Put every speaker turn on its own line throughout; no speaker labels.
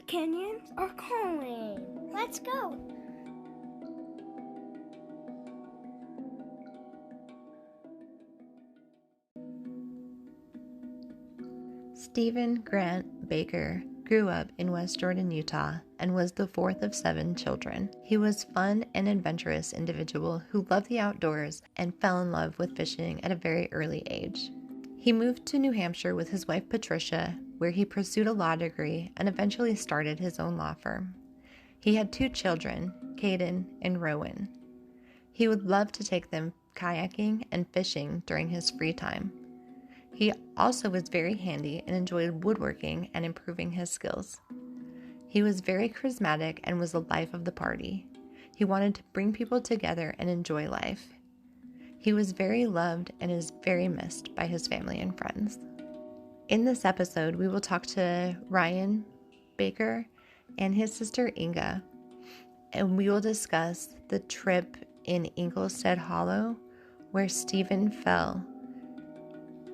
canyons are calling. Let's go.
Stephen Grant Baker grew up in West Jordan, Utah, and was the fourth of 7 children. He was a fun and adventurous individual who loved the outdoors and fell in love with fishing at a very early age. He moved to New Hampshire with his wife Patricia, where he pursued a law degree and eventually started his own law firm. He had 2 children, Caden and Rowan. He would love to take them kayaking and fishing during his free time. He also was very handy and enjoyed woodworking and improving his skills. He was very charismatic and was the life of the party. He wanted to bring people together and enjoy life. He was very loved and is very missed by his family and friends. In this episode, we will talk to Ryan Baker and his sister Inga, and we will discuss the trip in Englestead Hollow where Stephen fell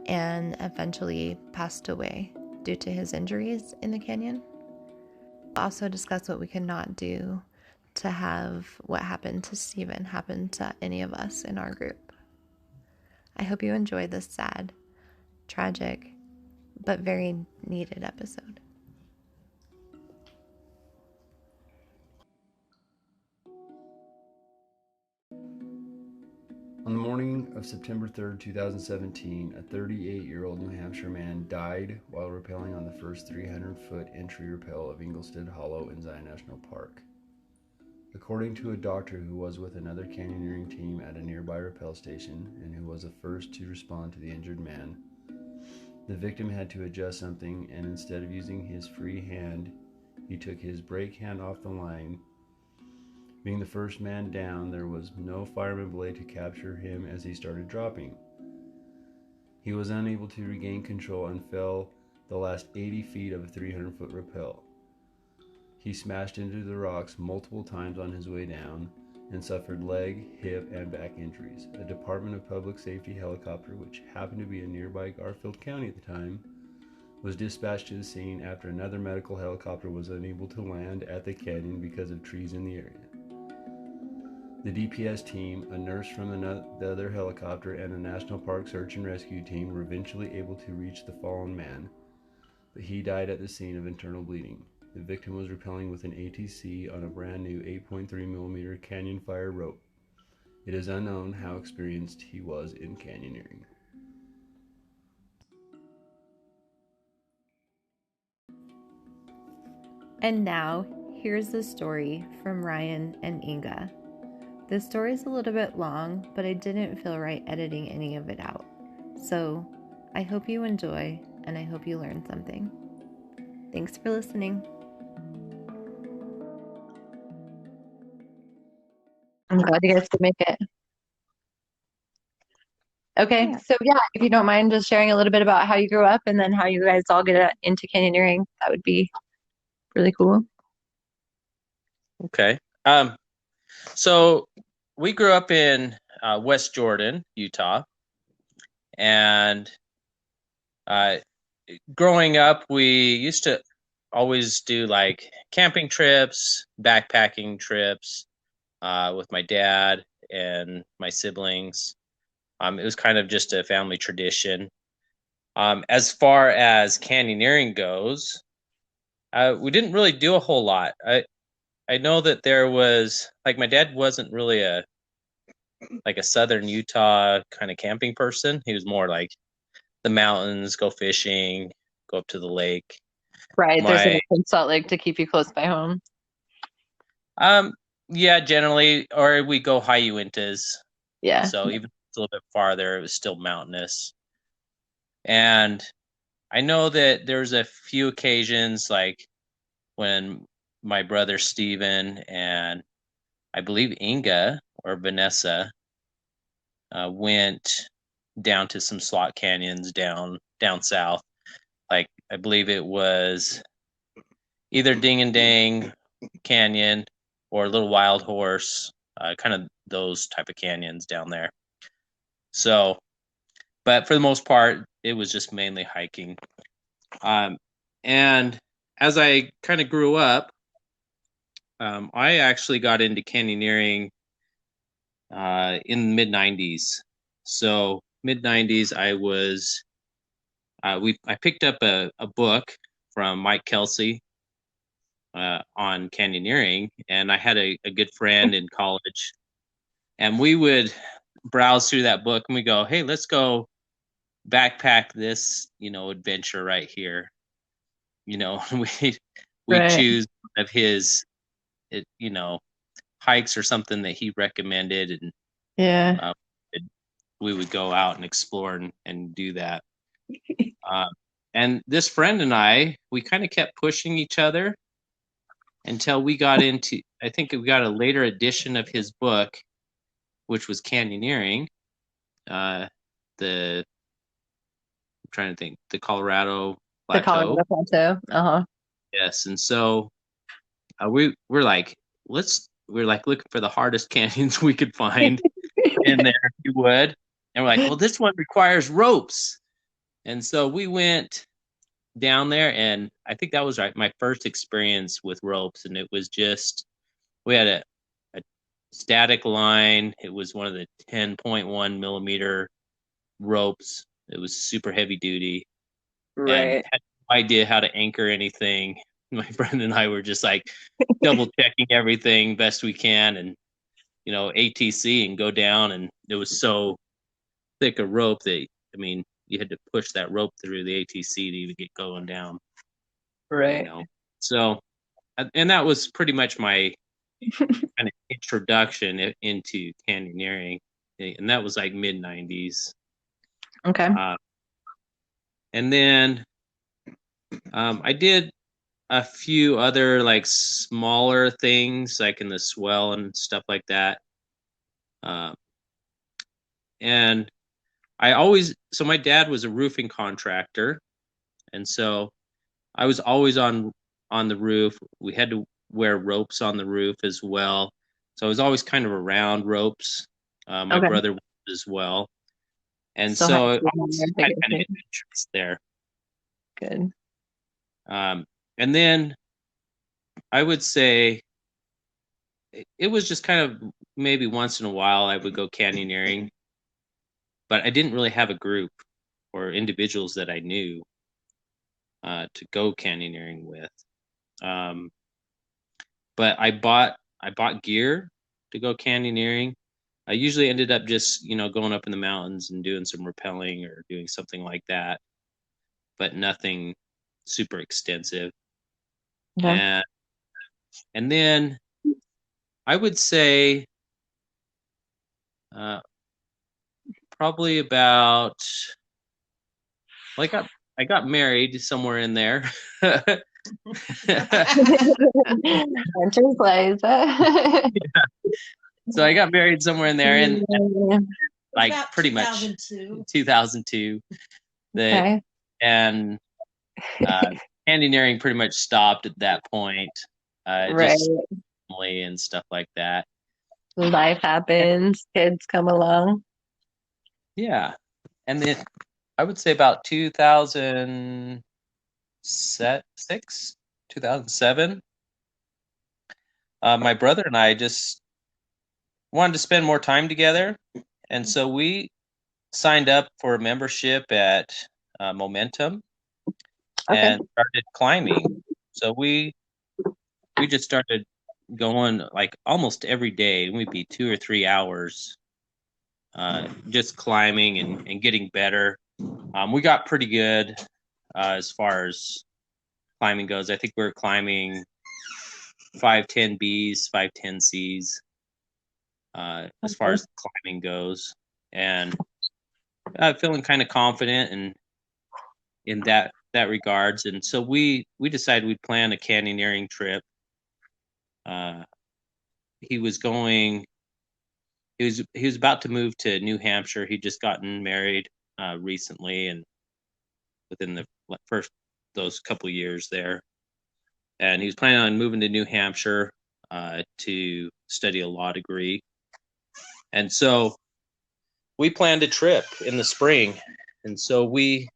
and eventually passed away due to his injuries in the canyon. We'll also discuss what we cannot do to have what happened to Stephen happen to any of us in our group. I hope you enjoy this sad, tragic, but very needed episode.
On the morning of September 3rd, 2017, a 38-year-old New Hampshire man died while rappelling on the first 300-foot entry rappel of Englestead Hollow in Zion National Park. According to a doctor who was with another canyoneering team at a nearby rappel station and who was the first to respond to the injured man, the victim had to adjust something, and instead of using his free hand, he took his brake hand off the line. Being the first man down, there was no fireman blade to capture him as he started dropping. He was unable to regain control and fell the last 80 feet of a 300-foot rappel. He smashed into the rocks multiple times on his way down and suffered leg, hip, and back injuries. A Department of Public Safety helicopter, which happened to be in nearby Garfield County at the time, was dispatched to the scene after another medical helicopter was unable to land at the canyon because of trees in the area. The DPS team, a nurse from the other helicopter, and a National Park search and rescue team were eventually able to reach the fallen man, but he died at the scene of internal bleeding. The victim was rappelling with an ATC on a brand new 8.3mm canyon fire rope. It is unknown how experienced he was in canyoneering.
And now, here's the story from Ryan and Inga. This story is a little bit long, but I didn't feel right editing any of it out. So, I hope you enjoy, and I hope you learn something. Thanks for listening. I'm glad you guys could make it. Okay, so yeah, if you don't mind just sharing a little bit about how you grew up and then how you guys all get into canyoneering, that would be really cool.
Okay. So we grew up in West Jordan, Utah, and growing up, we used to always do like camping trips, backpacking trips with my dad and my siblings. It was kind of just a family tradition. As far as canyoneering goes, we didn't really do a whole lot. I know that there was, like, my dad wasn't really a southern Utah kind of camping person. He was more like the mountains, go fishing, go up to the lake.
Right, there's enough in Salt Lake to keep you close by home.
Yeah, generally, or we go high Uintas.
Yeah.
So even a little bit farther, it was still mountainous. And I know that there's a few occasions, like when my brother Steven and I believe Inga or Vanessa went down to some slot canyons down south. Like, I believe it was either Ding and Dang Canyon or Little Wild Horse, kind of those type of canyons down there. So, but for the most part, it was just mainly hiking. And as I kind of grew up, I actually got into canyoneering in the mid '90s. So mid '90s, I picked up a book from Mike Kelsey on canyoneering, and I had a good friend in college, and we would browse through that book and we go, hey, let's go backpack this, adventure right here. We
Right.
choose one of his, hikes or something that he recommended, and
Yeah.
we would go out and explore and do that. And this friend and we kind of kept pushing each other until we got into, I think we got a later edition of his book, which was canyoneering. I'm trying to think, the Colorado
The
Plateau.
Colorado Plateau. Uh-huh.
Yes, and so we're like, we're like looking for the hardest canyons we could find in there, if you would. And we're like, well, this one requires ropes. And so we went down there, and I think that was my first experience with ropes. And it was just, we had a static line. It was one of the 10.1 millimeter ropes. It was super heavy duty. And
Right.
had no idea how to anchor anything. My friend and I were just like double checking everything best we can, and ATC and go down. And it was so thick a rope that, I mean, you had to push that rope through the ATC to even get going down.
Right.
So, and that was pretty much my kind of introduction into canyoneering, and that was like mid '90s.
Okay.
And then I did a few other like smaller things, like in the swell and stuff like that. And so my dad was a roofing contractor, and so I was always on the roof. We had to wear ropes on the roof as well, so I was always kind of around ropes. My
Okay.
brother was as well, and
Still
so I
have
always had kind of an interest there.
Good.
And then I would say it was just kind of maybe once in a while I would go canyoneering, but I didn't really have a group or individuals that I knew to go canyoneering with. But I bought gear to go canyoneering. I usually ended up just going up in the mountains and doing some rappelling or doing something like that, but nothing super extensive.
Okay.
And then I would say probably about, well, I got married somewhere in there. So I got married somewhere in there, and like about pretty 2002. Much 2002.
Okay.
And canyoneering pretty much stopped at that point.
Right.
Just family and stuff like that.
Life happens. Kids come along.
Yeah. And then I would say about 2006, 2007, my brother and I just wanted to spend more time together. And so we signed up for a membership at Momentum and started climbing. So we just started going like almost every day. We'd be 2 or 3 hours just climbing and getting better. We got pretty good as far as climbing goes. I think we were climbing 510Bs, 510Cs as far as climbing goes, and feeling kind of confident in that regards. And so we decided we'd plan a canyoneering trip. He was about to move to New Hampshire. He'd just gotten married recently, and within the first those couple years there, and he was planning on moving to New Hampshire to study a law degree. And so we planned a trip in the spring, and so we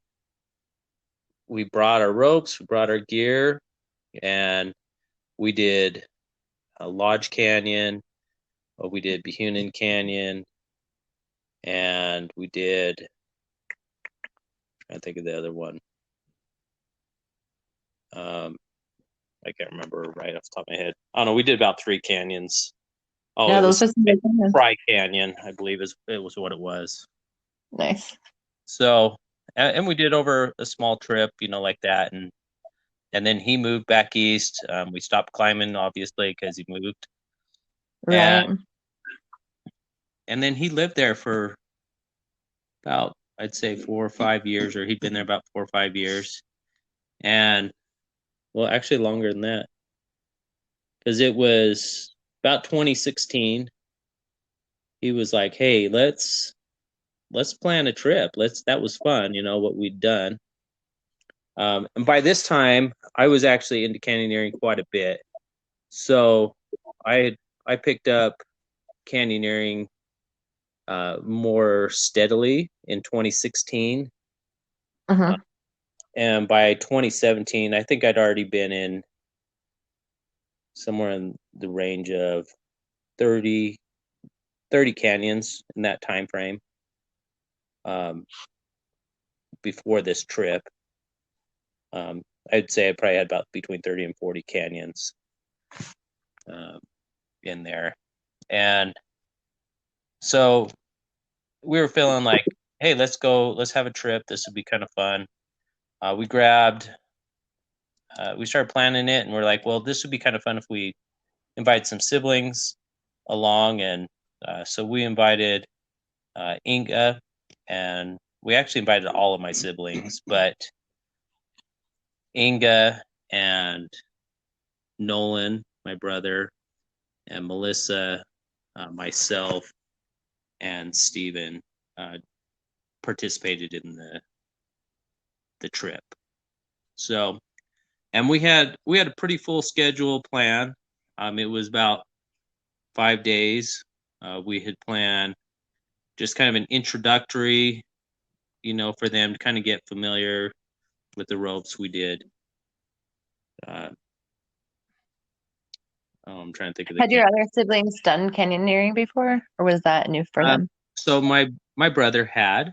brought our ropes, we brought our gear, and we did Lodge Canyon, we did Behunin Canyon, and we did, I think of the other one. I can't remember right off the top of my head. I don't know. We did about 3 canyons. Oh,
Yeah,
it
those
was
are some big ones.
Fry Canyon, I believe it was what it was.
Nice.
So, and we did over a small trip, like that, and then he moved back east. We stopped climbing, obviously, because he moved,
Right.
and then he lived there for about, I'd say, 4 or 5 years, or he'd been there about 4 or 5 years, and well, actually longer than that, because it was about 2016. He was like, "Hey, let's plan a trip. That was fun, what we'd done." And by this time, I was actually into canyoneering quite a bit, so I picked up canyoneering more steadily in 2016,
Mm-hmm.
and by 2017, I think I'd already been in somewhere in the range of 30 canyons in that time frame. Before this trip, I'd say I probably had about between 30 and 40 canyons in there. And so we were feeling like, hey, let's have a trip. This would be kind of fun. We started planning it, and we're like, well, this would be kind of fun if we invite some siblings along. And so we invited Inga, and we actually invited all of my siblings, but Inga and Nolan, my brother, and Melissa, myself, and Steven participated in the trip. So, and we had a pretty full schedule plan. It was about 5 days. We had planned just kind of an introductory, for them to kind of get familiar with the ropes. We did. I'm trying to think of the.
Had your other siblings done canyoneering before, or was that new for them?
So my brother had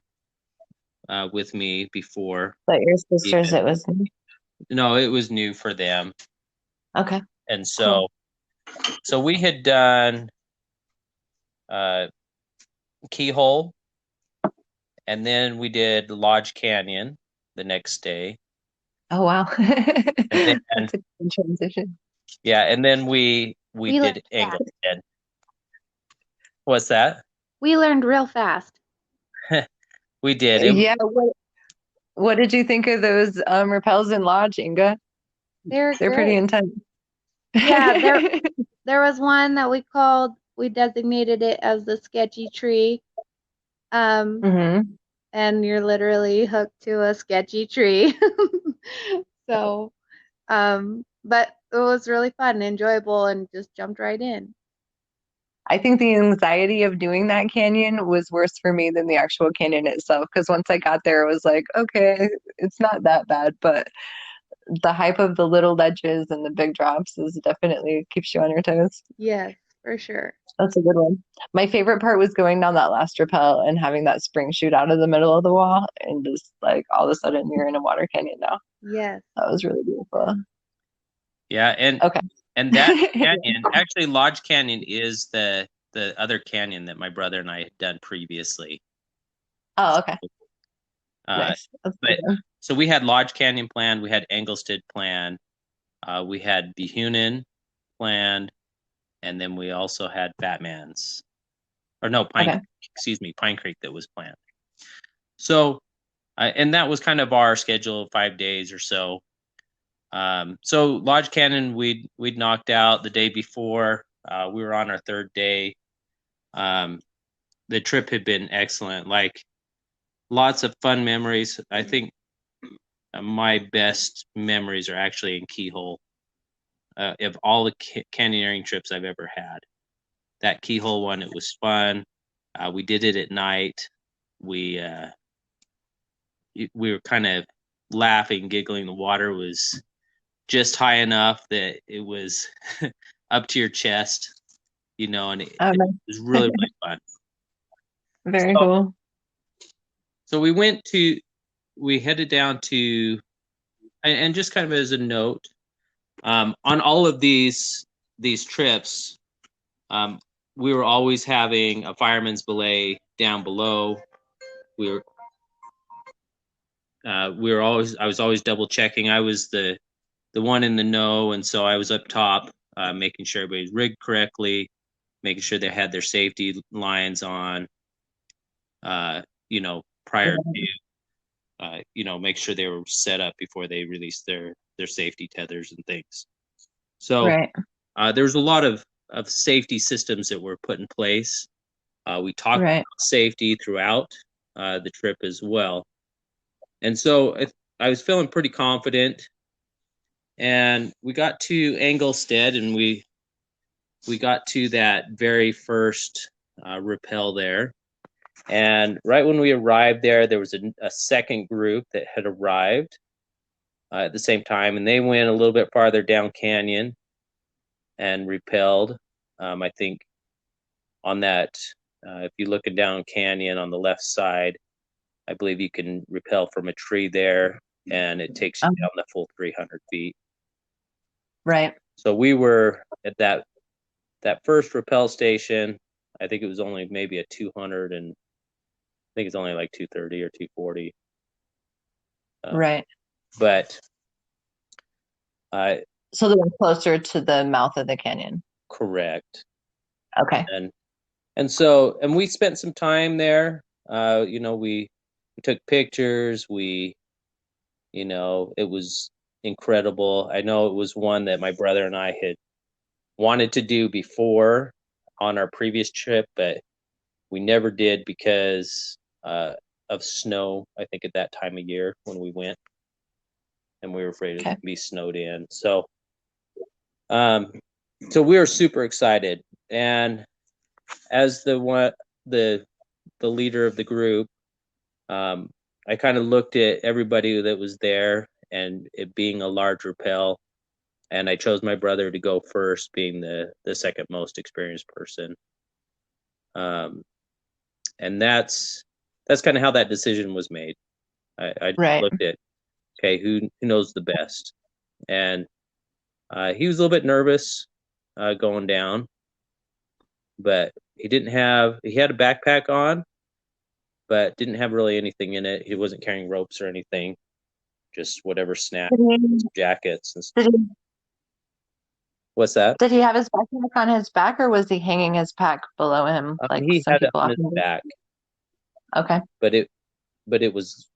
with me before.
But your sisters, it was new?
No, it was new for them.
Okay.
And so we had done Keyhole, and then we did Lodge Canyon the next day.
Oh wow.
And
That's a good transition.
yeah, and then we did Englestead. What's that?
We learned real fast.
We did.
Yeah. What did you think of those rappels in Lodge, Inga?
They're
They're pretty
great.
intense.
Yeah, there was one that we designated it as the sketchy tree.
Mm-hmm.
And you're literally hooked to a sketchy tree. So, but it was really fun and enjoyable and just jumped right in.
I think the anxiety of doing that canyon was worse for me than the actual canyon itself. Because once I got there, it was like, okay, it's not that bad. But the hype of the little ledges and the big drops is definitely keeps you on your toes.
Yes, for sure.
That's a good one. My favorite part was going down that last rappel and having that spring shoot out of the middle of the wall and just like all of a sudden you're in a water canyon now.
Yes.
That was really beautiful.
Yeah, and
Okay.
and that canyon, actually, Lodge Canyon is the other canyon that my brother and I had done previously.
Oh, okay.
Nice. So we had Lodge Canyon planned, we had Englestead planned, we had Behunin planned, and then we also had Batman's, or no, Pine Creek that was planned. So, and that was kind of our schedule of 5 days or so. So Lodge Canyon we'd knocked out the day before. We were on our 3rd day. The trip had been excellent. Like lots of fun memories. I think my best memories are actually in Keyhole. Of all the canyoneering trips I've ever had, that Keyhole one, it was fun. We did it at night. We were kind of laughing, giggling. The water was just high enough that it was up to your chest, and it was really, really fun.
Very cool.
So we headed down to, and just kind of as a note, on all of these trips, we were always having a fireman's belay down below. I was always double checking. I was the one in the know, and so I was up top, making sure everybody's rigged correctly, making sure they had their safety lines on, prior to, make sure they were set up before they released their safety tethers and things. So there's a lot of safety systems that were put in place. We talked about safety throughout the trip as well. And so I was feeling pretty confident. And we got to Englestead, and we got to that very first rappel there. And right when we arrived there was a second group that had arrived at the same time, and they went a little bit farther down canyon and rappelled. I think on that, if you're looking down canyon on the left side, I believe you can rappel from a tree there, and it takes you down the full 300 feet.
Right.
So we were at that first rappel station. I think it was only maybe a 200, and I think it's only like 230 or 240.
Right.
But
so they were closer to the mouth of the canyon.
Correct.
Okay.
And we spent some time there. We took pictures. It was incredible. I know it was one that my brother and I had wanted to do before on our previous trip, but we never did because of snow, I think, at that time of year when we went, and we were afraid it would be snowed in. So we were super excited. And as the leader of the group, I kind of looked at everybody that was there, and it being a large rappel, and I chose my brother to go first, being the second most experienced person. And that's kind of how that decision was made. I just looked at, okay, who knows the best, and he was a little bit nervous going down, but he had a backpack on, but didn't have really anything in it. He wasn't carrying ropes or anything, just whatever snacks, jackets and stuff. What's that?
Did he have his backpack on his back, or was he hanging his pack below him? Like
he
some
had it
people
on his back.
Okay.
But it was,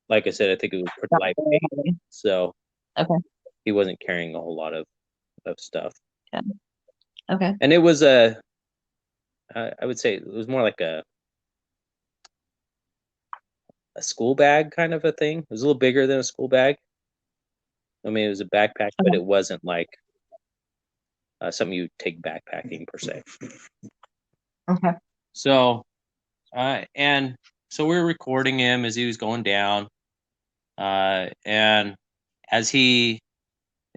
like I said, I think it was pretty lightweight. So he wasn't carrying a whole lot of stuff.
Yeah. Okay.
And it was I would say it was more like a school bag kind of a thing. It was a little bigger than a school bag. I mean, it was a backpack, but it wasn't like something you take backpacking per se.
Okay.
So, and so we were recording him as he was going down, and as he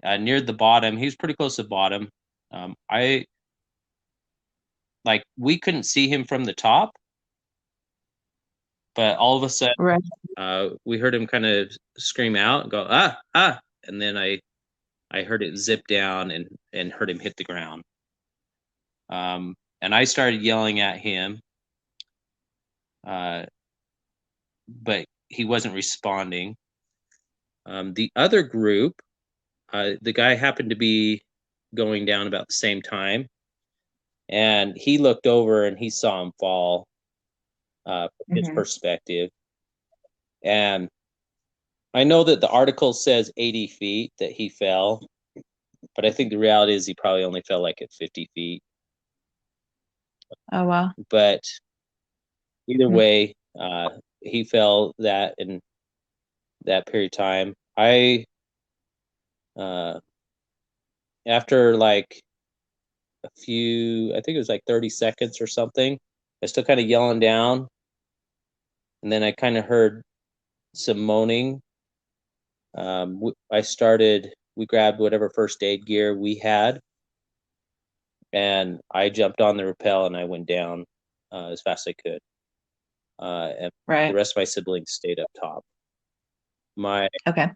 neared the bottom, he was pretty close to the bottom. We couldn't see him from the top, but all of a sudden, we heard him kind of scream out and go, ah, and then I heard it zip down and heard him hit the ground. And I started yelling at him, but he wasn't responding. The other group, the guy happened to be going down about the same time, and he looked over and he saw him fall from his perspective. And I know that the article says 80 feet that he fell, but I think the reality is he probably only fell like at 50 feet.
Oh, wow.
But either way, he fell that in that period of time. After like a few, I think it was like 30 seconds or something, I was still kind of yelling down. And then I kind of heard some moaning. I started we grabbed whatever first aid gear we had, and I jumped on the rappel and I went down as fast as I could. And the rest of my siblings stayed up top.
Okay.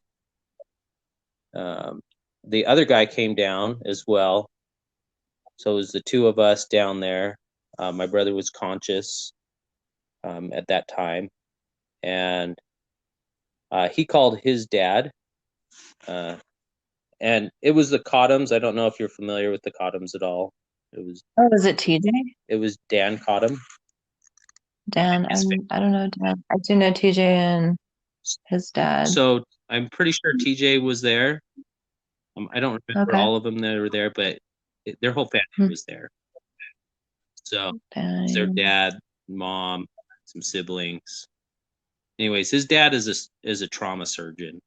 The other guy came down as well. So it was the two of us down there. My brother was conscious at that time, and he called his dad. And it was the Cottoms. I don't know if you're familiar with the Cottoms at all.
Oh, is it TJ?
It was Dan Cottom.
Dan, I don't know Dan. I do know TJ and his dad.
So I'm pretty sure TJ was there. I don't remember
Okay.
all of them that were there, but their whole family was there. So it was their dad, mom, some siblings. Anyways, his dad is a trauma surgeon,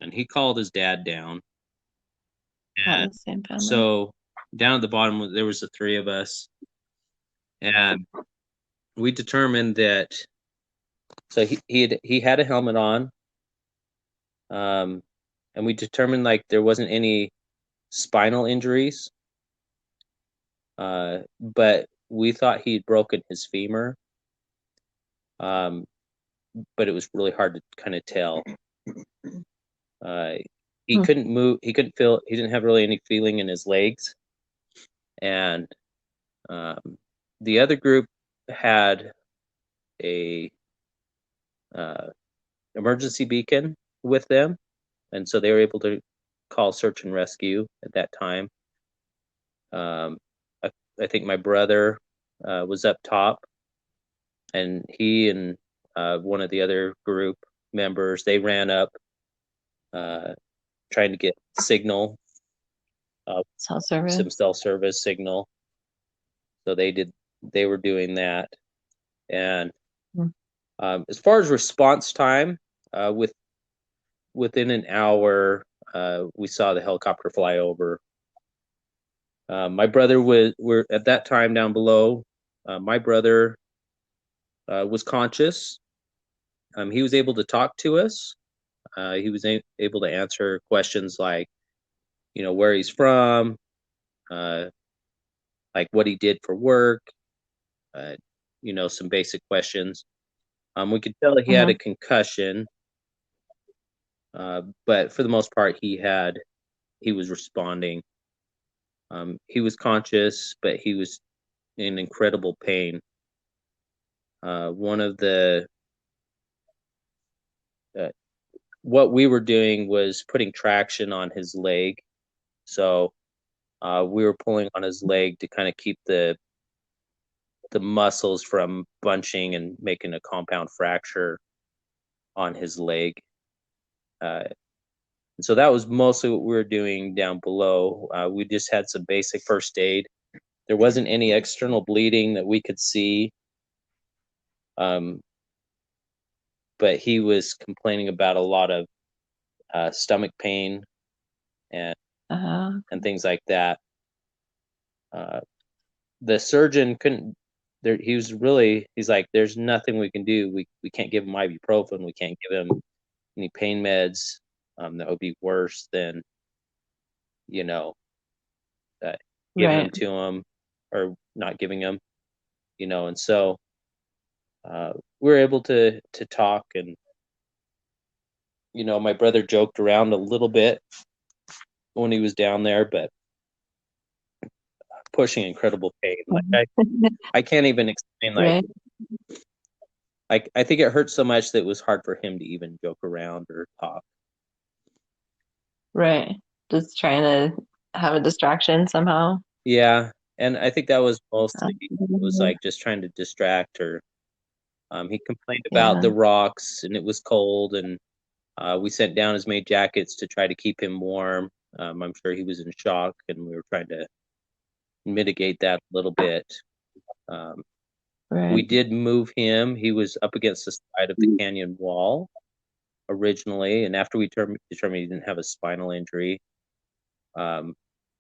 and he called his dad down. And
the same family.
so down at the bottom, there was the three of us, and we determined that. So he had a helmet on, and we determined like there wasn't any spinal injuries, but we thought he'd broken his femur, but it was really hard to kind of tell. He couldn't move. He couldn't feel. He didn't have really any feeling in his legs, and the other group had a emergency beacon with them, and so they were able to call search and rescue at that time. I think my brother was up top, and he and one of the other group members, they ran up trying to get signal,
cell service.
some cell service signal. So they were doing that. And as far as response time, within an hour, we saw the helicopter fly over. My brother were at that time down below. My brother was conscious. He was able to talk to us. He was able to answer questions like, where he's from, like what he did for work, some basic questions. We could tell he had a concussion, but for the most part, he was responding. He was conscious, but he was in incredible pain. What we were doing was putting traction on his leg. So we were pulling on his leg to kind of keep the muscles from bunching and making a compound fracture on his leg. And so that was mostly what we were doing down below. We just had some basic first aid. There wasn't any external bleeding that we could see. But he was complaining about a lot of stomach pain and things like that. The surgeon couldn't. He's like, there's nothing we can do. We can't give him ibuprofen. We can't give him any pain meds. That would be worse than, giving them to him or not giving him, and so we were able to talk, and my brother joked around a little bit when he was down there, but pushing incredible pain. Like I can't even explain. Like I think it hurt so much that it was hard for him to even joke around or talk.
Right. Just trying to have a distraction somehow.
Yeah, and I think that was mostly was like just trying to distract her. He complained about the rocks, and it was cold, and we sent down as many jackets to try to keep him warm. I'm sure he was in shock, and we were trying to mitigate that a little bit. We did move him. He was up against the side of the canyon wall originally, and after we determined he didn't have a spinal injury,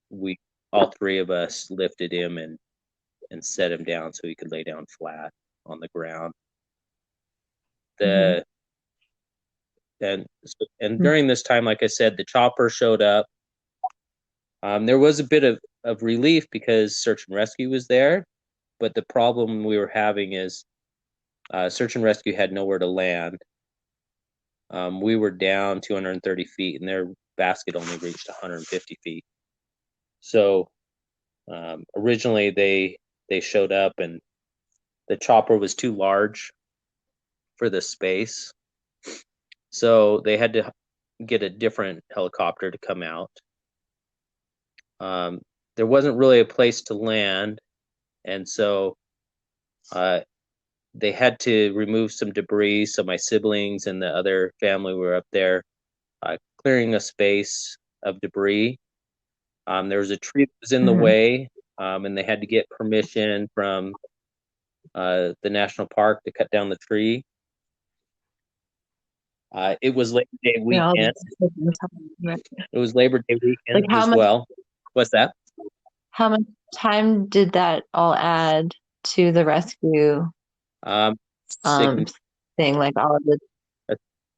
we all three of us lifted him and set him down so he could lay down flat on the ground. And during this time, like I said, the chopper showed up. There was a bit of relief because search and rescue was there, but the problem we were having is search and rescue had nowhere to land. We were down 230 feet, and their basket only reached 150 feet. So originally they showed up, and the chopper was too large for the space, so they had to get a different helicopter to come out. There wasn't really a place to land, and so they had to remove some debris. So my siblings and the other family were up there clearing a space of debris. There was a tree that was in the way, and they had to get permission from the national park to cut down the tree. It was Labor Day weekend. It was Labor Day weekend as well. What's that?
How much time did that all add to the rescue thing? Like all of the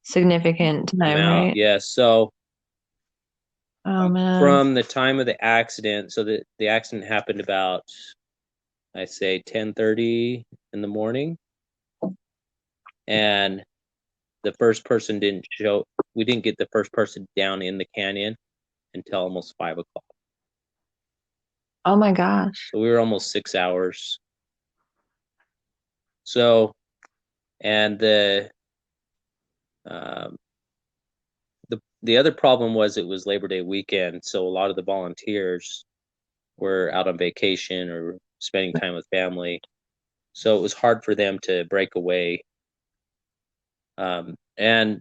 significant time, right?
Yeah. So
oh man.
From the time of the accident, so the accident happened about, I say, 10:30 in the morning, and the first person didn't show. We didn't get the first person down in the canyon until almost 5 o'clock.
Oh my gosh.
So we were almost 6 hours. So, and the other problem was it was Labor Day weekend, so a lot of the volunteers were out on vacation or spending time with family, so it was hard for them to break away. And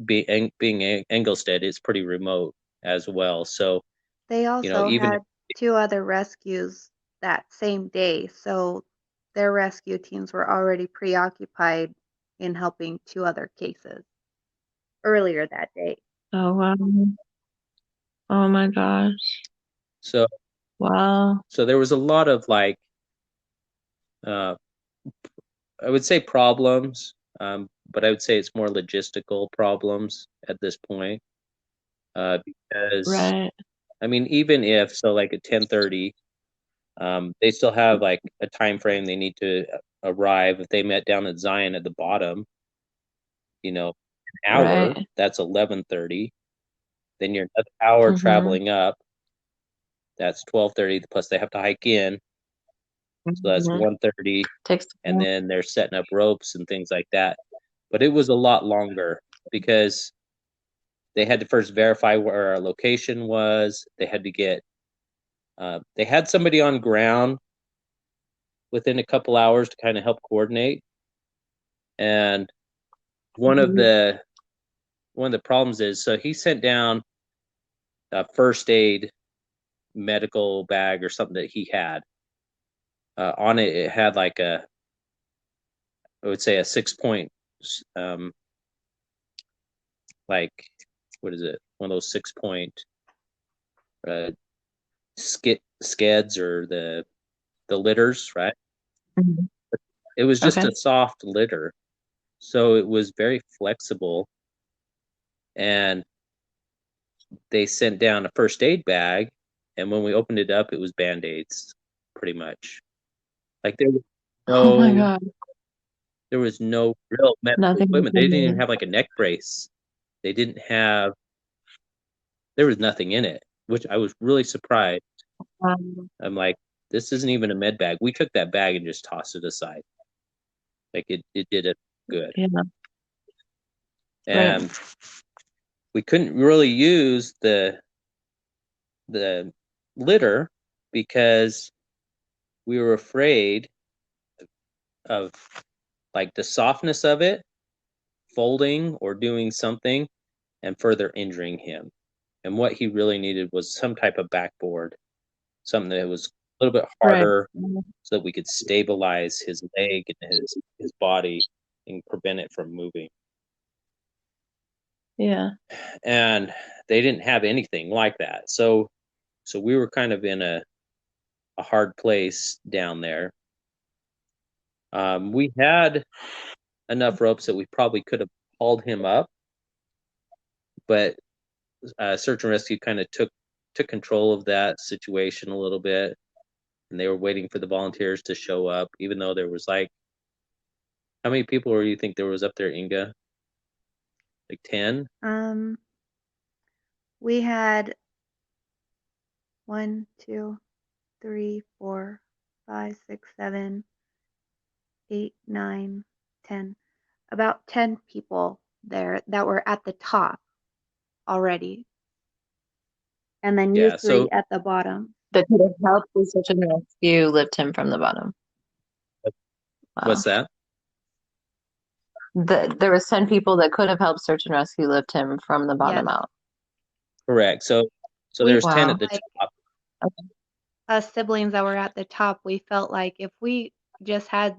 being Englestead, it's pretty remote as well. So
they also had 2 other rescues that same day, so their rescue teams were already preoccupied in helping 2 other cases earlier that day.
Oh wow. Oh my gosh.
So
wow.
So there was a lot of like, I would say problems, but I would say it's more logistical problems at this point, because
right.
I mean, even if so, like at 10:30, they still have like a time frame they need to arrive. If they met down at Zion at the bottom, an hour, that's 11:30. Then you're another hour traveling up. That's 12:30. Plus they have to hike in, so that's 1:30. And then they're setting up ropes and things like that. But it was a lot longer because they had to first verify where our location was. They had to get, they had somebody on ground within a couple hours to kind of help coordinate. And one of the problems is, so he sent down a first aid medical bag or something that he had. On it, it had like I would say a 6-point, like, what is it? One of those 6-point skeds or the litters, right? It was just a soft litter, so it was very flexible. And they sent down a first aid bag, and when we opened it up, it was Band-Aids, pretty much. Like there was no, oh my God. There was no real medical equipment. They didn't even have like a neck brace. They didn't have. There was nothing in it, which I was really surprised. I'm like, this isn't even a med bag. We took that bag and just tossed it aside. Like it did it good. Yeah. And we couldn't really use the litter because we were afraid of like the softness of it folding or doing something and further injuring him. And what he really needed was some type of backboard, something that was a little bit harder, so that we could stabilize his leg and his body and prevent it from moving.
Yeah.
And they didn't have anything like that. So we were kind of in a hard place down there. We had enough ropes that we probably could have hauled him up, but search and rescue kind of took took control of that situation a little bit, and they were waiting for the volunteers to show up, even though there was like, how many people do you think there was up there, Inga? Like 10?
We had 1, 2, 3, 4, 5, 6, 7, 8, 9, 10. About 10 people there that were at the top already. And then you
Yeah, so
three at the bottom.
That could have helped with such a rescue lift him from the bottom.
what's
Wow.
that?
There was 10 people that could have helped search and rescue lift him from the bottom
Yes.
out.
Correct. So
We
there's 10
Wow.
at the
like
top.
Okay.
us siblings that were at the top, we felt like if we just had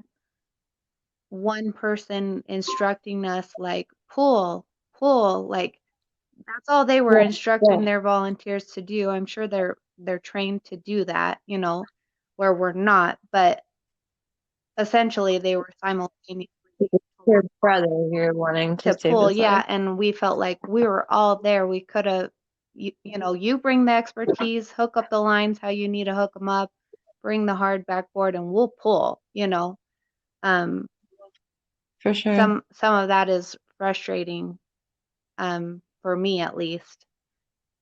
one person instructing us like pull, pull, like that's all they were
Yeah,
instructing
yeah,
their volunteers to do. I'm sure they're trained to do that, you know, where we're not, but essentially they were simultaneously
your brother, you're wanting to
to
save
pull,
his life.
yeah, and we felt like we were all there. We could have, you know, you bring the expertise, hook up the lines how you need to hook them up, bring the hard backboard, and we'll pull, you know. Um,
For sure.
some of that is frustrating, for me at least,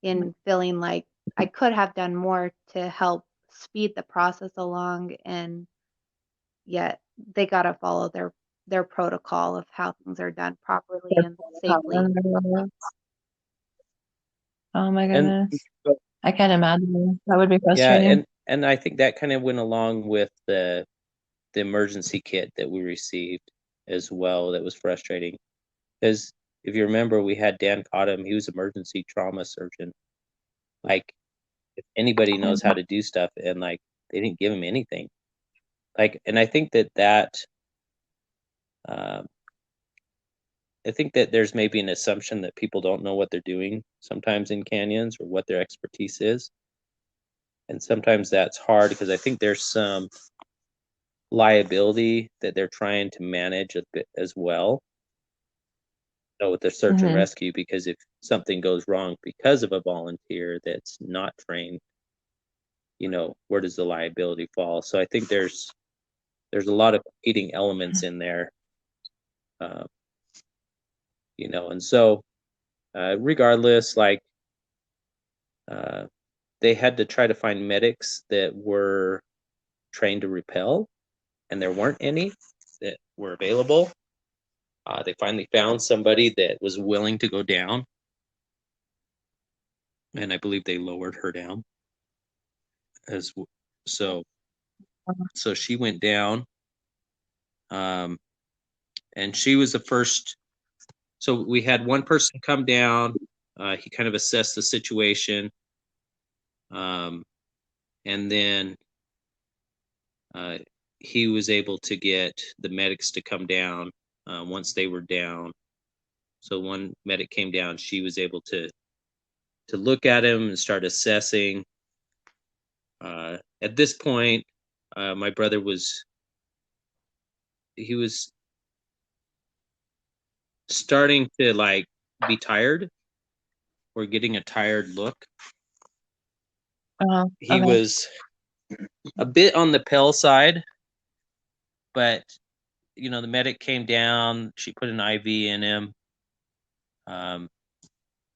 in feeling like I could have done more to help speed the process along, and yet they got to follow their protocol of how things are done properly and safely.
Oh my
And
goodness. I can't imagine. That would be
yeah,
frustrating.
and I think that kind of went along with the emergency kit that we received as well. That was frustrating because if you remember, we had Dan Cottam. He was emergency trauma surgeon. Like, if anybody knows how to do stuff, and like they didn't give him anything. Like, and um, I think that there's maybe an assumption that people don't know what they're doing sometimes in canyons or what their expertise is. And sometimes that's hard because I think there's some liability that they're trying to manage a bit as well, you know, with the search and
Mm-hmm.
rescue, because if something goes wrong because of a volunteer that's not trained, you know, where does the liability fall? So I think there's a lot of competing elements in there, uh, you know, and so regardless, like uh, they had to try to find medics that were trained to rappel, and there weren't any that were available. They finally found somebody that was willing to go down, and I believe they lowered her down as so. So she went down, um, and she was the first. So we had one person come down. He kind of assessed the situation, um, and then uh, he was able to get the medics to come down once they were down. So one medic came down. She was able to look at him and start assessing. At this point, my brother he was starting to like be tired or getting a tired look. He
Okay.
was a bit on the pale side, but you know, the medic came down. She put an IV in him, um,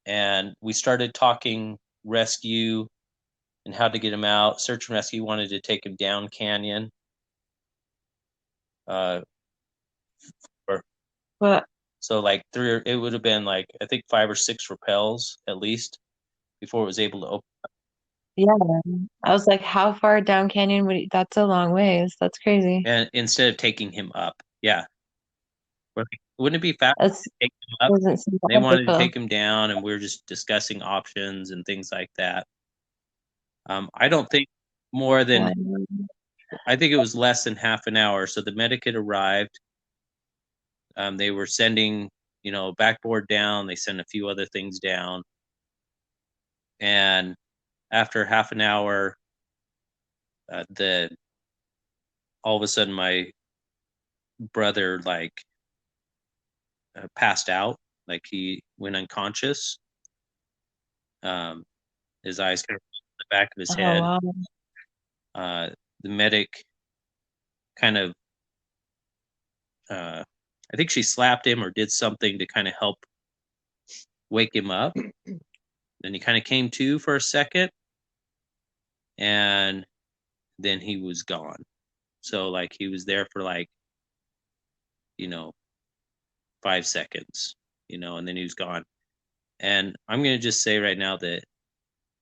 and we started talking rescue and how to get him out. Search and rescue wanted to take him down canyon. Uh, or
But
so like it would have been like I think 5 or 6 rappels at least before it was able to open.
yeah, I was like, how far down canyon would that's a long ways. That's crazy.
And instead of taking him up, yeah, wouldn't it be fast
That's
to take him up?
doesn't seem
They wanted to
logical.
take him down, and we were just discussing options and things like that. I don't think more
Yeah.
than I think it was less than half an hour. So the medic had arrived. They were sending, you know, backboard down. They sent a few other things down, and after half an hour, the all of a sudden my brother like passed out, like he went unconscious. Um, his eyes kind of the back of his
Oh,
head.
wow.
The medic kind of, I think she slapped him or did something to kind of help wake him up. Then he kind of came to for a second, and then he was gone. So like he was there for like, 5 seconds, and then he was gone. And I'm gonna just say right now that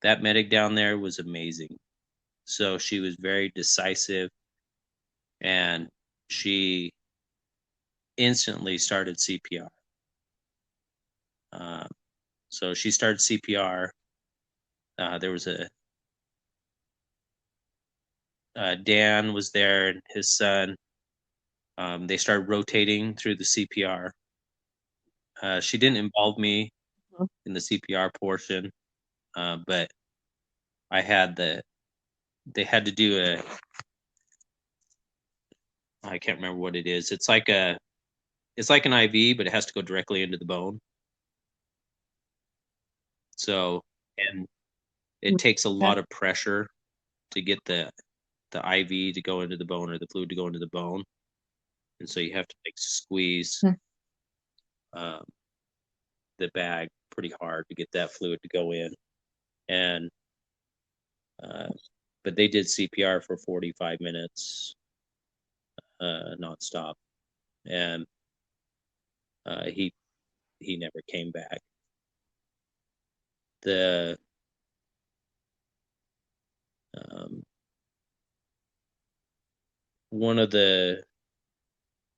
that medic down there was amazing. So she was very decisive, and she instantly started CPR. So she started CPR. There was Dan was there and his son. They started rotating through the CPR. She didn't involve me in the CPR portion, but I had they had to do I can't remember what it is. It's like an IV, but it has to go directly into the bone. So, and it takes a lot of pressure to get the IV to go into the bone or the fluid to go into the bone. And so you have to like squeeze um, the bag pretty hard to get that fluid to go in. And but they did CPR for 45 minutes nonstop, and he never came back. The one of the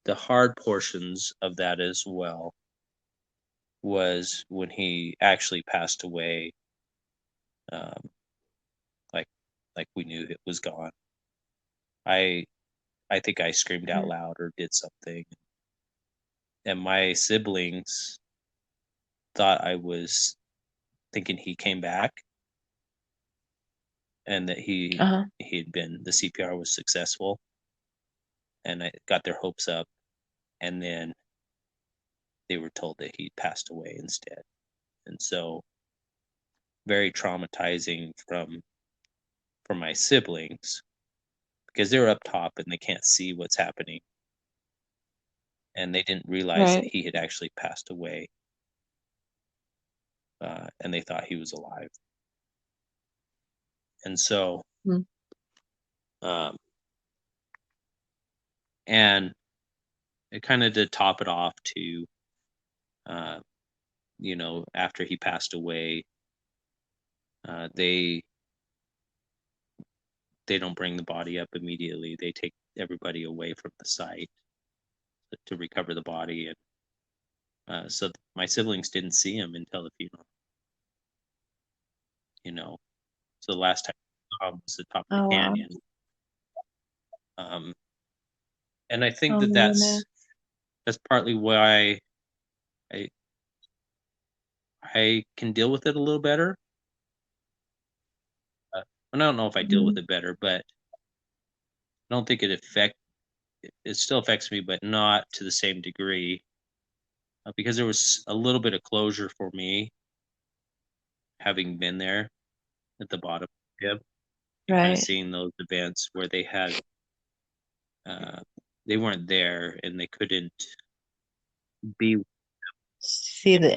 hard portions of that as well was when he actually passed away. Um, like we knew it was gone. I think I screamed out loud or did something, and my siblings thought I was thinking he came back and that he had been the CPR was successful, and I got their hopes up, and then they were told that he passed away instead. And so very traumatizing for my siblings because they're up top and they can't see what's happening, and they didn't realize that he had actually passed away, and they thought he was alive. And so and it kind of to top it off to after he passed away, they don't bring the body up immediately. They take everybody away from the site to recover the body, and so my siblings didn't see him until the funeral. So the last time I saw him was the top of the canyon. And I think that's partly why I can deal with it a little better. And I don't know if I deal with it better, but I don't think it still affects me, but not to the same degree, because there was a little bit of closure for me having been there at the bottom of and kind of seeing those events where they had they weren't there and they couldn't be
See the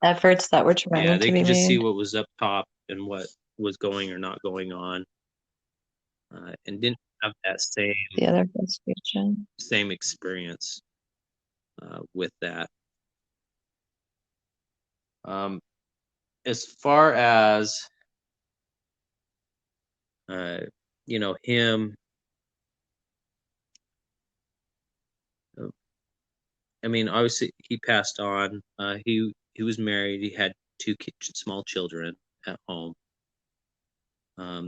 efforts that were trying
they
to be
could just see
made.
what was up top and what was going or not going on, and didn't have that
The other frustration.
same experience with that. As far as him, I mean, obviously he passed on. He was married. He had two small children at home.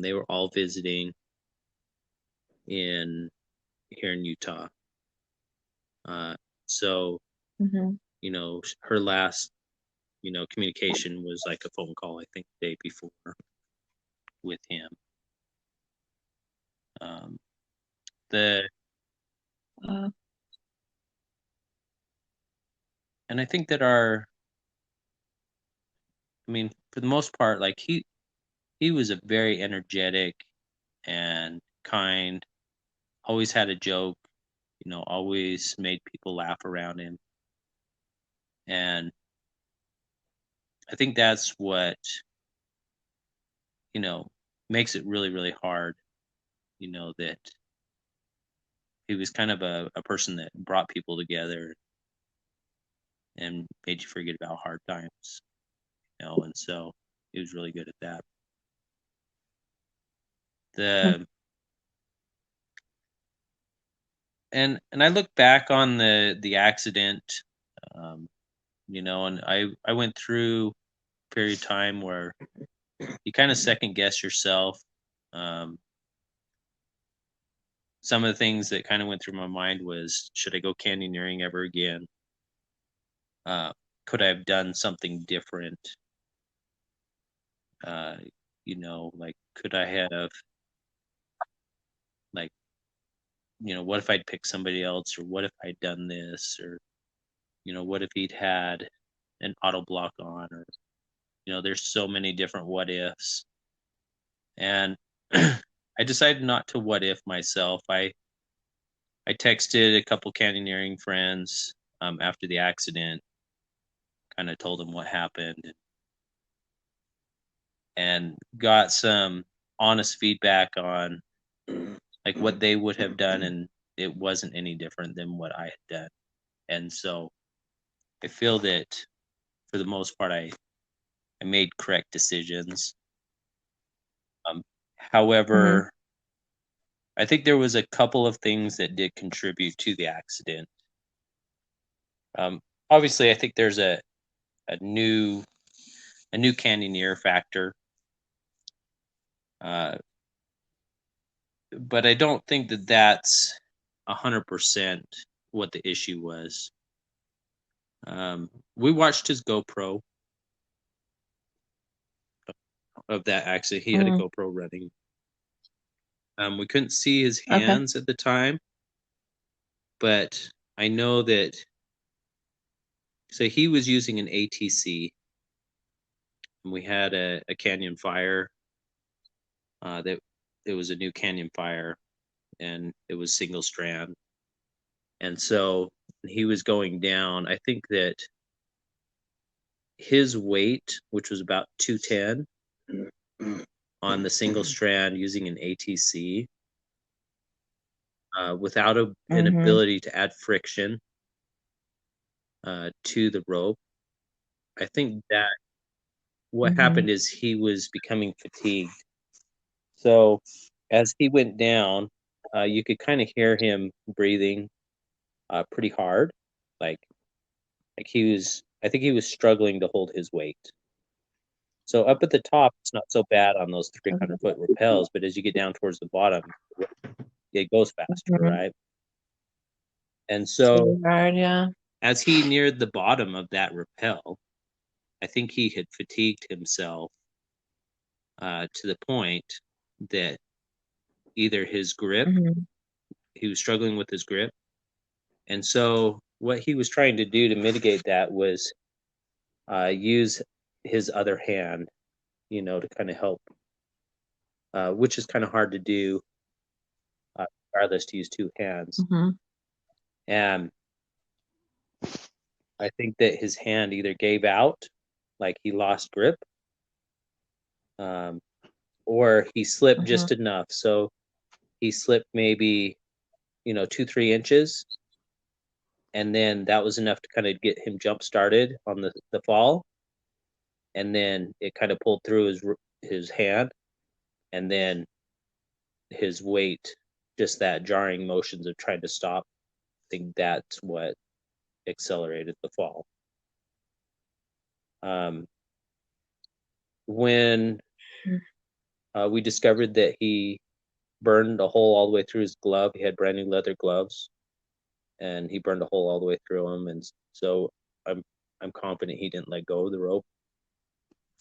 They were all visiting here in Utah. So her last communication was like a phone call, I think, the day before with him. And I think that for the most part, like he was a very energetic and kind, always had a joke, always made people laugh around him. And I think that's what, makes it really, really hard, that he was kind of a person that brought people together and made you forget about hard times, and so he was really good at that. And I look back on the accident, um, and I went through a period of time where you kind of second guess yourself. Some of the things that kind of went through my mind was, should I go canyoneering ever again? Could I have done something different? Like, could I have, like, what if I'd picked somebody else, or what if I'd done this, or, what if he'd had an auto block on, or, there's so many different what ifs. And I decided not to what if myself. I texted a couple canyoneering friends after the accident, kind of told them what happened, and got some honest feedback on like what they would have done, and it wasn't any different than what I had done. And so I feel that for the most part I made correct decisions. However, I think there was a couple of things that did contribute to the accident. Obviously, I think there's a new canyoneer factor, but I don't think that that's 100% what the issue was. We watched his GoPro of that accident. He had a GoPro running. We couldn't see his hands at the time, but I know that. So he was using an ATC, and we had a canyon fire. That it was a new canyon fire, and it was single strand. And so he was going down. I think that his weight, which was about 210 on the single strand using an ATC, without an ability to add friction to the rope, I think that what happened is he was becoming fatigued. So as he went down, you could kind of hear him breathing pretty hard, like he was. I think he was struggling to hold his weight. So up at the top, it's not so bad on those 300-foot rappels, but as you get down towards the bottom, it goes faster, right? And so as he neared the bottom of that rappel, I think he had fatigued himself to the point that either his grip, he was struggling with his grip. And so what he was trying to do to mitigate that was use his other hand, to kind of help, which is kind of hard to do, regardless, to use two hands. And I think that his hand either gave out, like he lost grip, or he slipped just enough. So he slipped maybe, 2-3 inches, and then that was enough to kind of get him jump started on the fall. And then it kind of pulled through his hand, and then his weight, just that jarring motions of trying to stop, I think that's what accelerated the fall. When we discovered that he burned a hole all the way through his glove, he had brand new leather gloves, and he burned a hole all the way through them. And so I'm confident he didn't let go of the rope,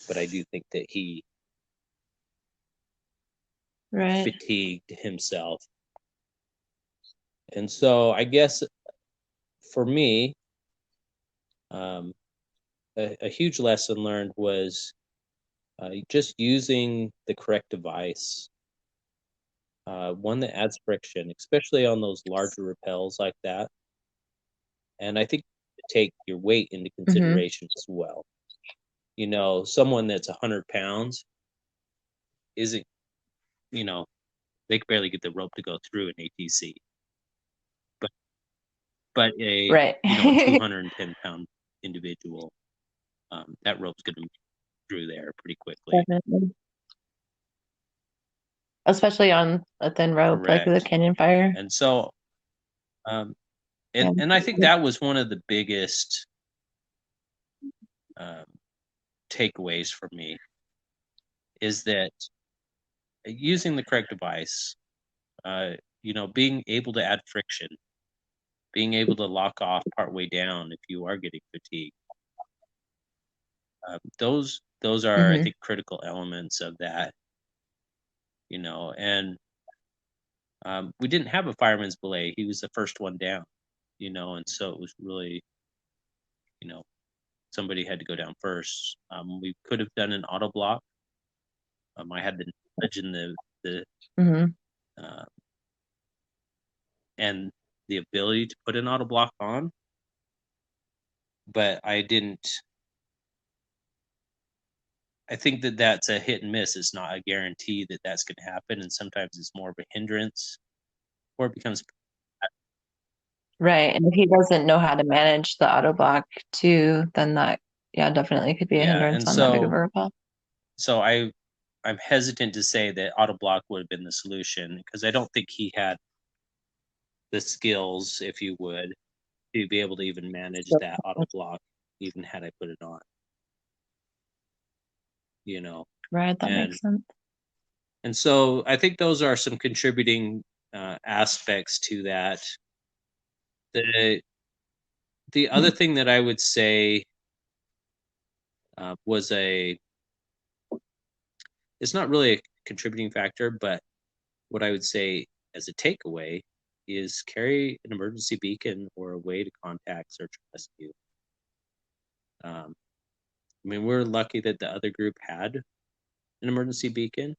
but I do think that he fatigued himself. And so I guess for me, a huge lesson learned was just using the correct device, one that adds friction, especially on those larger rappels like that. And I think take your weight into consideration as well. You know, someone that's 100 pounds isn't, you know, they can barely get the rope to go through an ATC. But a
right.
you know, a 210-pound individual, that rope's going to move through there pretty quickly.
Definitely. Especially on a thin rope.
Correct.
Like the canyon fire.
And so, and I think that was one of the biggest takeaways for me, is that using the correct device, you know, being able to add friction, being able to lock off partway down if you are getting fatigued. Those are, I think, critical elements of that. You know, and we didn't have a fireman's belay. He was the first one down. You know, and so it was really, you know, somebody had to go down first. We could have done an auto block. I had the knowledge and and the ability to put an auto block on, but I didn't. I think that that's a hit and miss. It's not a guarantee that that's going to happen, and sometimes it's more of a hindrance, or it becomes
right. And if he doesn't know how to manage the auto block too, then that definitely could be a hindrance on that big of a rappel.
So I'm hesitant to say that auto block would have been the solution, because I don't think he had the skills, if you would, to be able to even manage that auto block, even had I put it on. You know,
right? That makes sense.
And so I think those are some contributing aspects to that. The other thing that I would say was it's not really a contributing factor, but what I would say as a takeaway is carry an emergency beacon or a way to contact search and rescue. I mean, we're lucky that the other group had an emergency beacon,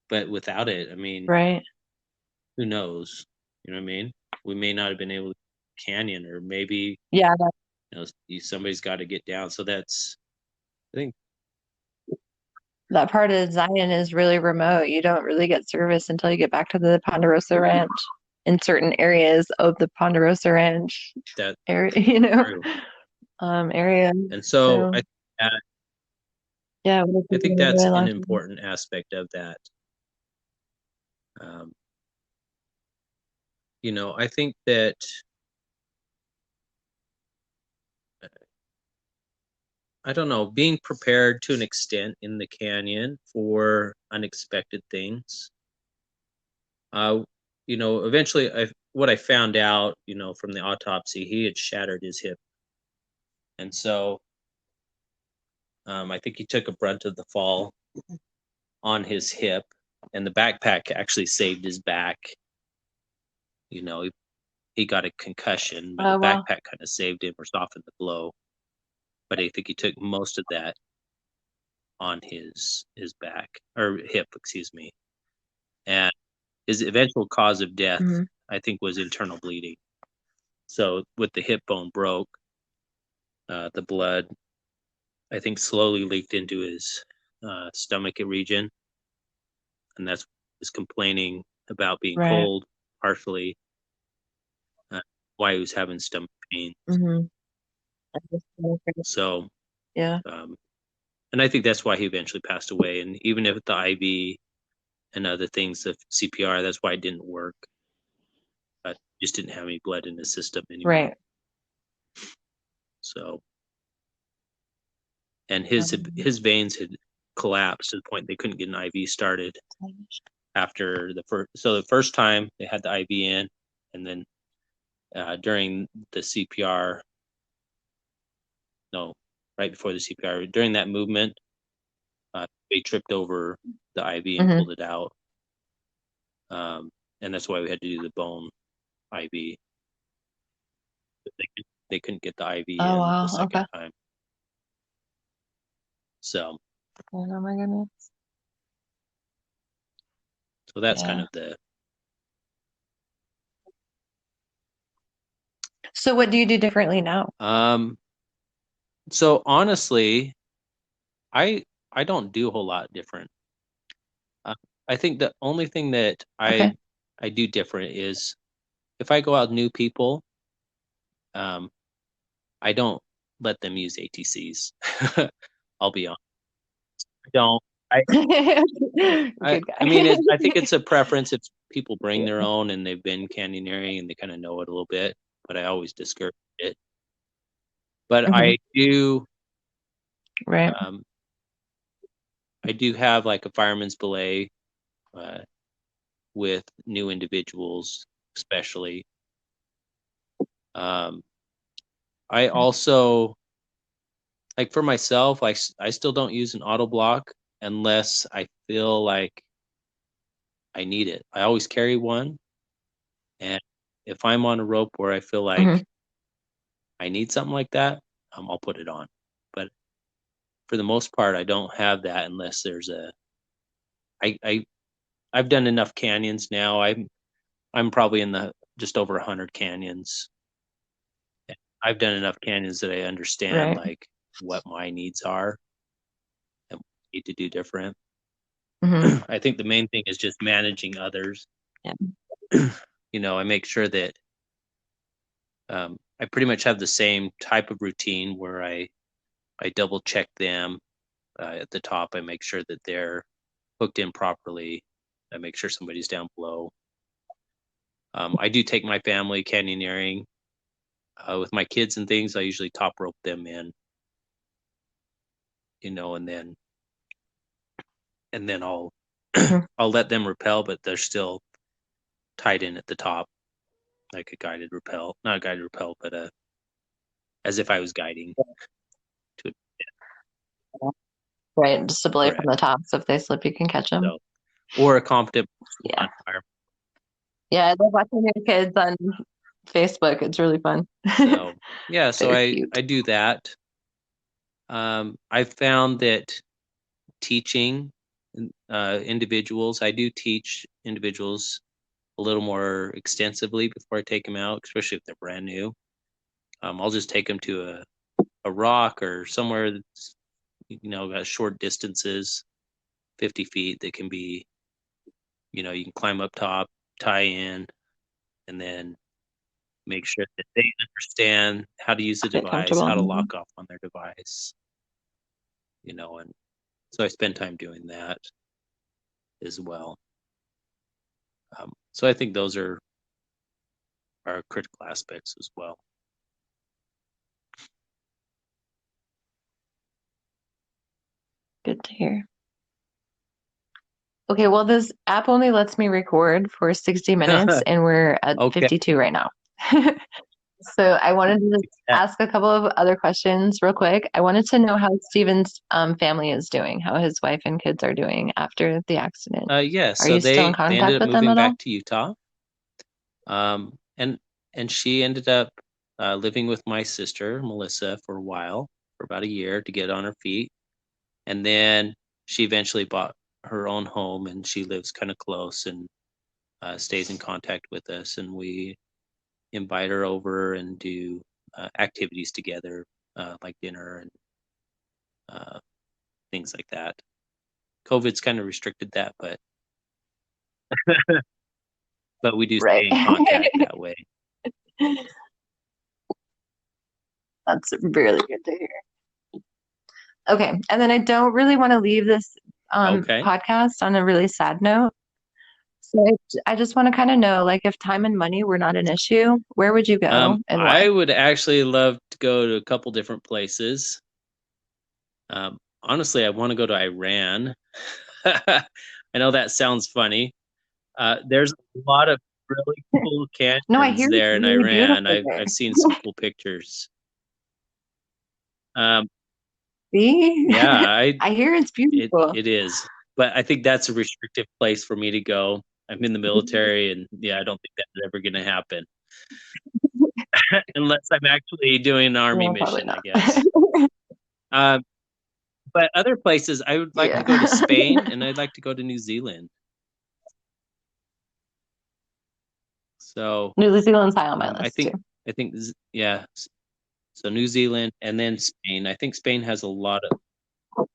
but without it, I mean,
right?
Who knows? You know what I mean? We may not have been able to canyon, or maybe
you
know, somebody's got to get down. So that's, I think,
that part of Zion is really remote. You don't really get service until you get back to the Ponderosa Ranch in certain areas of the Ponderosa Ranch
that
area, you know, area.
And so I think that's
really
an important aspect of that. You know, I think that I don't know, being prepared to an extent in the canyon for unexpected things. You know, eventually, what I found out, you know, from the autopsy, he had shattered his hip, and so I think he took a brunt of the fall on his hip, and the backpack actually saved his back. You know, he got a concussion, but the backpack kind of saved him or softened the blow. But I think he took most of that on his back, or hip, excuse me. And his eventual cause of death, I think, was internal bleeding. So with the hip bone broke, the blood, I think, slowly leaked into his stomach region, and that's his complaining about being cold, partially why he was having stomach pain. So and I think that's why he eventually passed away. And even if the IV and other things, the CPR, that's why it didn't work. Just didn't have any blood in the system anymore.
Right.
So, and his veins had collapsed to the point they couldn't get an IV started after the first. So the first time they had the IV in, and then during the CPR, no, right before the CPR, during that movement, they tripped over the IV and pulled it out. And that's why we had to do the bone IV. They couldn't get the IV in the second time. So,
oh my goodness.
so that's kind of the.
So what do you do differently now?
So honestly, I don't do a whole lot different. I think the only thing that
Okay.
I do different is if I go out with new people, um, I don't let them use ATCs. I'll be honest. I don't.
Good guy.
I mean, I think it's a preference if people bring their own and they've been canyoneering and they kind of know it a little bit, but I always discourage it. But I do,
Right.
I do have like a fireman's belay uh, with new individuals, especially. I also like for myself, I still don't use an auto block unless I feel like I need it. I always carry one, and if I'm on a rope where I feel like I need something like that, I'll put it on. But for the most part, I don't have that unless there's a. I I've done enough canyons now. I'm probably in the just over 100 canyons. I've done enough canyons that I understand
Right.
like what my needs are and what I need to do different. I think the main thing is just managing others.
Yeah.
You know, I make sure that I pretty much have the same type of routine where I double check them at the top. I make sure that they're hooked in properly. I make sure somebody's down below. I do take my family canyoneering with my kids and things. I usually top rope them in, you know, and then I'll let them rappel, but they're still tied in at the top, like a guided rappel, not a guided rappel, but as if I was guiding to it.
Right. Just a belay from
Correct.
the top, so if they slip, you can catch them.
So, or a competent
Yeah.
bonfire.
Yeah, I love watching your kids on Facebook. It's really fun.
So yeah, so
They're
I
cute.
do that. I found that teaching individuals, I do teach individuals a little more extensively before I take them out, especially if they're brand new. I'll just take them to a rock or somewhere that's, you know, got short distances, 50 feet that can be, you know, you can climb up top, tie in, and then make sure that they understand how to use the
Get
device,
comfortable.
how to lock off on their device, you know, and so I spend time doing that as well. So I think those are critical aspects as well.
Good to hear. Okay, well, this app only lets me record for 60 minutes, and we're at
Okay.
52 right now. So I wanted to just ask a couple of other questions real quick. I wanted to know how Steven's family is doing, how his wife and kids are doing after the accident.
Yeah,
Are
so
you still in
they
contact
ended up
with them
moving
at all?
back to Utah. And she ended up living with my sister Melissa for a while, for about a year to get on her feet, and then she eventually bought her own home, and she lives kind of close and stays in contact with us, and we invite her over and do activities together, like dinner and things like that. COVID's kind of restricted that, but we do
Right.
stay in contact that way.
That's really good to hear. Okay, and then I don't really want to leave this
Okay.
podcast on a really sad note. So I just want to kind of know, like, if time and money were not an issue, where would you go and
I
why?
would actually love to go to a couple different places. Honestly, I want to go to Iran. I know that sounds funny. There's a lot of really cool
No, I
canyons
hear it's
there in
really
Iran.
beautiful
I've
there.
seen some cool pictures.
See?
Yeah,
I hear it's beautiful.
it is, but I think that's a restrictive place for me to go. I'm in the military, and yeah, I don't think that's ever going to happen unless I'm actually doing an army
Well, probably
mission, I
not.
guess. But other places, I would like to go to Spain and I'd like to go to New Zealand. So
New Zealand's high on my list too.
I think, yeah. So New Zealand and then Spain. I think Spain has a lot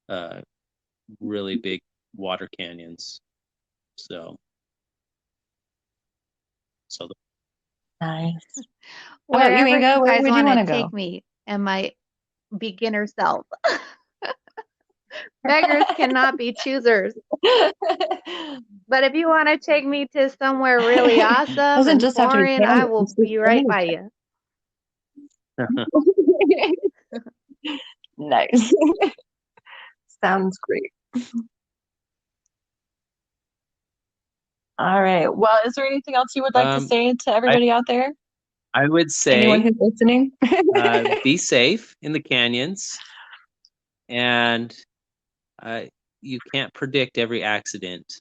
of really big water canyons. So
Nice.
Wherever you
Inga?
guys
Where
want to take me and my beginner self. Beggars cannot be choosers. But if you want to take me to somewhere really awesome and foreign, I will be right by you.
Nice. Sounds great. All right. Well, is there anything else you would like to say to everybody out there?
I would say,
anyone who's listening,
be safe in the canyons, and you can't predict every accident.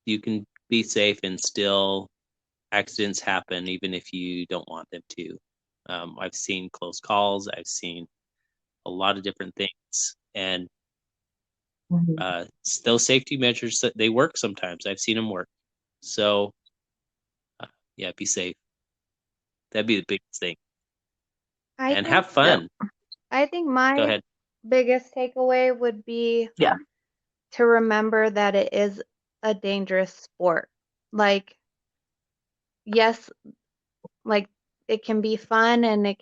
You can be safe, and still accidents happen, even if you don't want them to. I've seen close calls. I've seen a lot of different things, and those safety measures, they work sometimes. I've seen them work. So, yeah, be safe. That'd be the biggest thing. And have fun.
I think my biggest takeaway would be to remember that it is a dangerous sport. Like, yes, like it can be fun and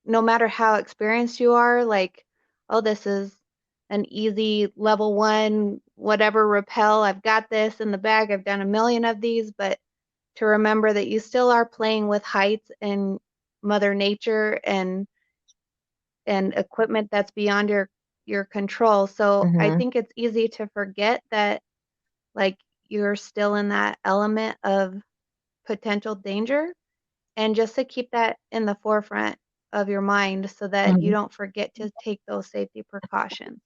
no matter how experienced you are, like, oh, this is an easy level 1, whatever rappel, I've got this in the bag, I've done a million of these, but to remember that you still are playing with heights and Mother Nature and equipment that's beyond your control. So I think it's easy to forget that, like, you're still in that element of potential danger, and just to keep that in the forefront of your mind so that you don't forget to take those safety precautions.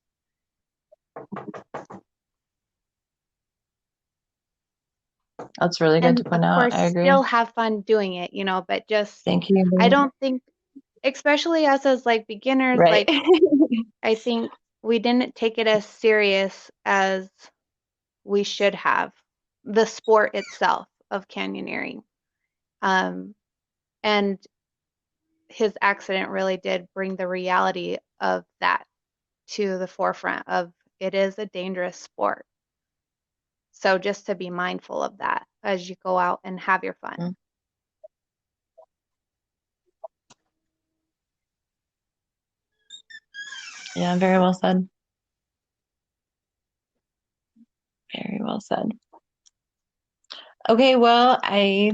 That's really good to point out. I agree.
Still have fun doing it, but just,
thank you.
I don't think, especially us as like beginners, like I think we didn't take it as serious as we should have, the sport itself of canyoneering. And his accident really did bring the reality of that to the forefront of it is a dangerous sport. So just to be mindful of that as you go out and have your fun.
Yeah, very well said. Very well said. Okay, well, I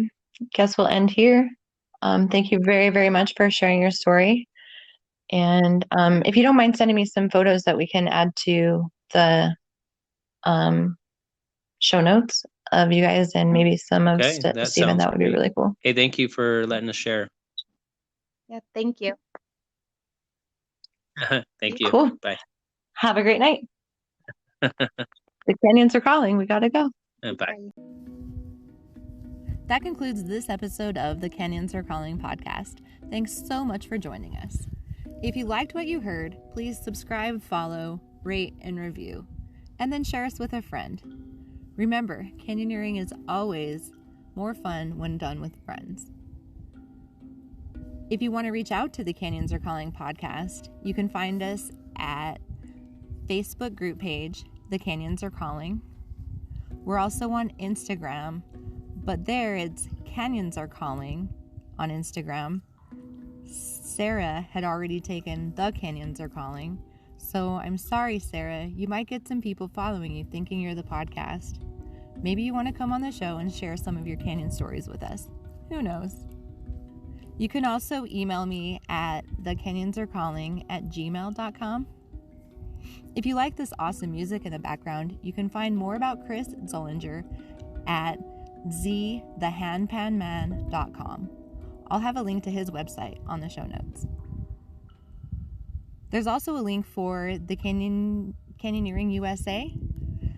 guess we'll end here. Thank you very, very much for sharing your story. And if you don't mind sending me some photos that we can add to the show notes of you guys and maybe some of Stephen, that would be really cool.
Hey, thank you for letting us share.
Yeah, thank you.
Thank you.
Cool.
Bye.
Have a great night. The canyons are calling. We gotta go.
Bye.
That concludes this episode of the Canyons Are Calling podcast. Thanks so much for joining us. If you liked what you heard, please subscribe, follow, rate, and review, and then share us with a friend. Remember, canyoneering is always more fun when done with friends. If you want to reach out to the Canyons Are Calling podcast, you can find us at Facebook group page, The Canyons Are Calling. We're also on Instagram, but there it's Canyons Are Calling on Instagram. Sarah had already taken The Canyons Are Calling, so I'm sorry, Sarah. You might get some people following you thinking you're the podcast. Maybe you want to come on the show and share some of your canyon stories with us. Who knows? You can also email me at thecanyonsarecalling@gmail.com. If you like this awesome music in the background, you can find more about Chris Zollinger at thehandpanman.com. I'll have a link to his website on the show notes. There's also a link for the Canyoneering USA.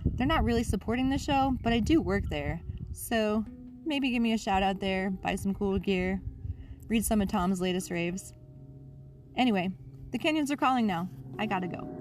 They're not really supporting the show, but I do work there. So maybe give me a shout out there, buy some cool gear, read some of Tom's latest raves. Anyway, The canyons are calling now. I gotta go.